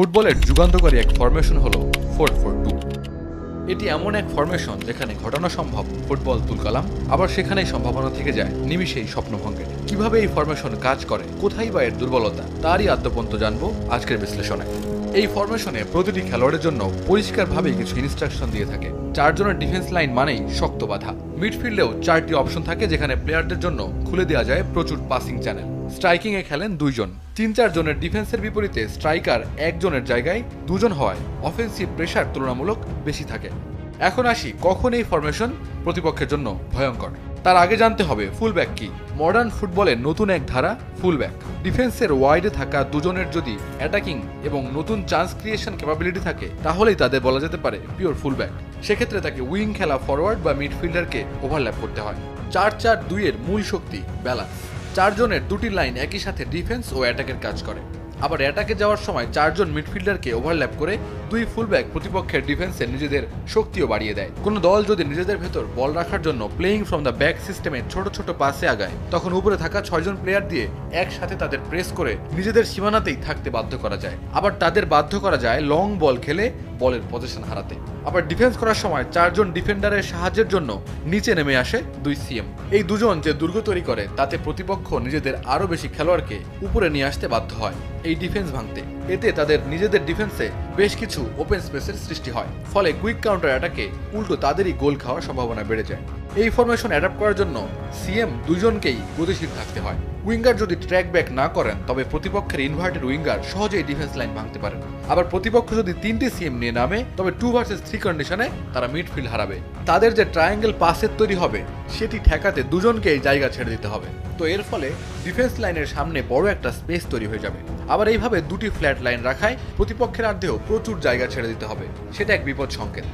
ফুটবলের যুগান্তকারী এক ফরমেশন হলো 4-4-2। এটি এমন এক ফরমেশন যেখানে ঘটানো সম্ভব ফুটবল তুলকালাম, আবার সেখানেই সম্ভাবনা থেকে যায় নিমিষেই স্বপ্নভঙ্গের। কিভাবে এই ফরমেশন কাজ করে, কোথায় বা এর দুর্বলতা, তারই আদ্যপন্ত জানবো আজকের বিশ্লেষণে। এই ফরমেশনে প্রতিটি খেলোয়াড়ের জন্য পরিষ্কারভাবেই কিছু ইনস্ট্রাকশন দিয়ে থাকে। 4 জনের ডিফেন্স লাইন মানেই শক্ত বাধা। মিডফিল্ডেও 4টি অপশন থাকে যেখানে প্লেয়ারদের জন্য খুলে দেওয়া যায় প্রচুর পাসিং চ্যানেল। স্ট্রাইকিং এ খেলেন 2 জন। 3-4 জনের ডিফেন্সের বিপরীতে স্ট্রাইকার 1 জনের জায়গায় 2 জন হওয়ায় অফেন্সিভ প্রেসার তুলনামূলক বেশি থাকে। এখন আসি কখন এই ফরমেশন প্রতিপক্ষের জন্য ভয়ঙ্কর। তার আগে জানতে হবে ফুলব্যাক কি। মডার্ন ফুটবলের নতুন এক ধারা ফুলব্যাক। ডিফেন্সের ওয়াইডে থাকা 2 জনের যদি অ্যাটাকিং এবং নতুন চান্স ক্রিয়েশন ক্যাপাবিলিটি থাকে, তাহলেই তাদের বলা যেতে পারে পিওর ফুলব্যাক। সেক্ষেত্রে তাকে উইং খেলা ফরওয়ার্ড বা মিডফিল্ডারকে ওভারল্যাপ করতে হয়। 4-4-2 এর মূল শক্তি ব্যালেন্স। 4 জনের 2টি লাইন একই সাথে ডিফেন্স ও অ্যাটাকের কাজ করে। আবার অ্যাটাকে যাওয়ার সময় 4 জন মিডফিল্ডারকে ওভারল্যাপ করে 2 ফুলব্যাক প্রতিপক্ষের ডিফেন্সে নিজেদের শক্তিও বাড়িয়ে দেয়। কোনো দল যদি নিজেদের ভেতর বল রাখার জন্য প্লেইং ফ্রম দ্য ব্যাক সিস্টেমে ছোট ছোট পাসে আগায়, তখন উপরে থাকা 6 জন প্লেয়ার দিয়ে একসাথে তাদের প্রেস করে নিজেদের সীমানাতেই থাকতে বাধ্য করা যায়। আবার তাদের বাধ্য করা যায় লং বল খেলে বলের পজিশন হারাতে। আবার ডিফেন্স করার সময় 4 জন ডিফেন্ডারের সাহায্যের জন্য নিচে নেমে আসে 2 সিএম। এই 2 জন যে দুর্গ তৈরি করে তাতে প্রতিপক্ষ নিজেদের আরো বেশি খেলোয়াড়কে উপরে নিয়ে আসতে বাধ্য হয় এই ডিফেন্স ভাঙতে। এতে তাদের নিজেদের ডিফেন্সে বেশ কিছু ওপেন স্পেসের সৃষ্টি হয়, ফলে কুইক কাউন্টার অ্যাটাকে উল্টো তাদেরই গোল খাওয়ার সম্ভাবনা বেড়ে যায়। এই ফরমেশন অ্যাডাপ্ট করার জন্য সিএম 2 জনকেই গতিশীল থাকতে হয়। উইঙ্গার যদি ট্র্যাক ব্যাক না করেন তবে প্রতিপক্ষের ইনভার্টেড উইঙ্গার সহজেই ডিফেন্স লাইন ভাঙতে পারেন। আবার প্রতিপক্ষ যদি 3টি সিএম নিয়ে নামে তবে 2 ভার্সেস 3 কন্ডিশনে তারা মিডফিল্ড হারাবে। তাদের যে ট্রায়াঙ্গেল পাসের তৈরি হবে সেটি ঠেকাতে 2 জনকেই জায়গা ছেড়ে দিতে হবে। তো এর ফলে ডিফেন্স লাইনের সামনে বড় একটা স্পেস তৈরি হয়ে যাবে। আবার এইভাবে 2টি ফ্ল্যাট লাইন রাখায় প্রতিপক্ষের আর্ধেও প্রচুর জায়গা ছেড়ে দিতে হবে, সেটা এক বিপদ সংকেত।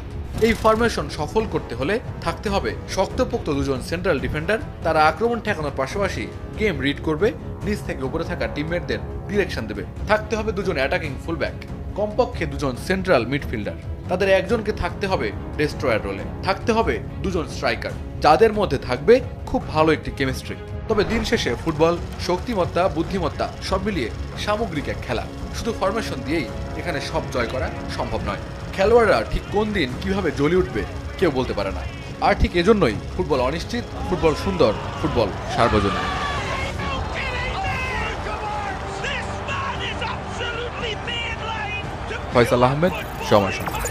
এই ফরমেশন সফল করতে হলে থাকতে হবে শক্তপোক্ত 2 জন সেন্ট্রাল ডিফেন্ডার। তারা আক্রমণ ঠেকানোর পাশাপাশি গেম রিড করবে, নিচ থেকে উপরে থাকা টিমমেটদের ডিরেকশন দেবে। থাকতে হবে 2 জন অ্যাটাকিং ফুলব্যাক, কমপক্ষে 2 জন সেন্ট্রাল মিডফিল্ডার। তাদের একজনকে থাকতে হবে ডেস্ট্রয়ার রোলে। থাকতে হবে 2 জন স্ট্রাইকার, যাদের মধ্যে থাকবে খুব ভালো একটি কেমিস্ট্রি। তবে দিন শেষে ফুটবল শক্তিমত্তা, বুদ্ধিমত্তা সব মিলিয়ে সামগ্রিক এক খেলা। শুধু ফরমেশন দিয়েই এখানে সব জয় করা সম্ভব নয়। খেলোয়াড়রা ঠিক কোন দিন কিভাবে জ্বলে উঠবে কেউ বলতে পারে না। আর ঠিক এজন্যই ফুটবল অনিশ্চিত, ফুটবল সুন্দর, ফুটবল সার্বজনীন। ফয়সাল আহমেদ, সময় সংবাদ।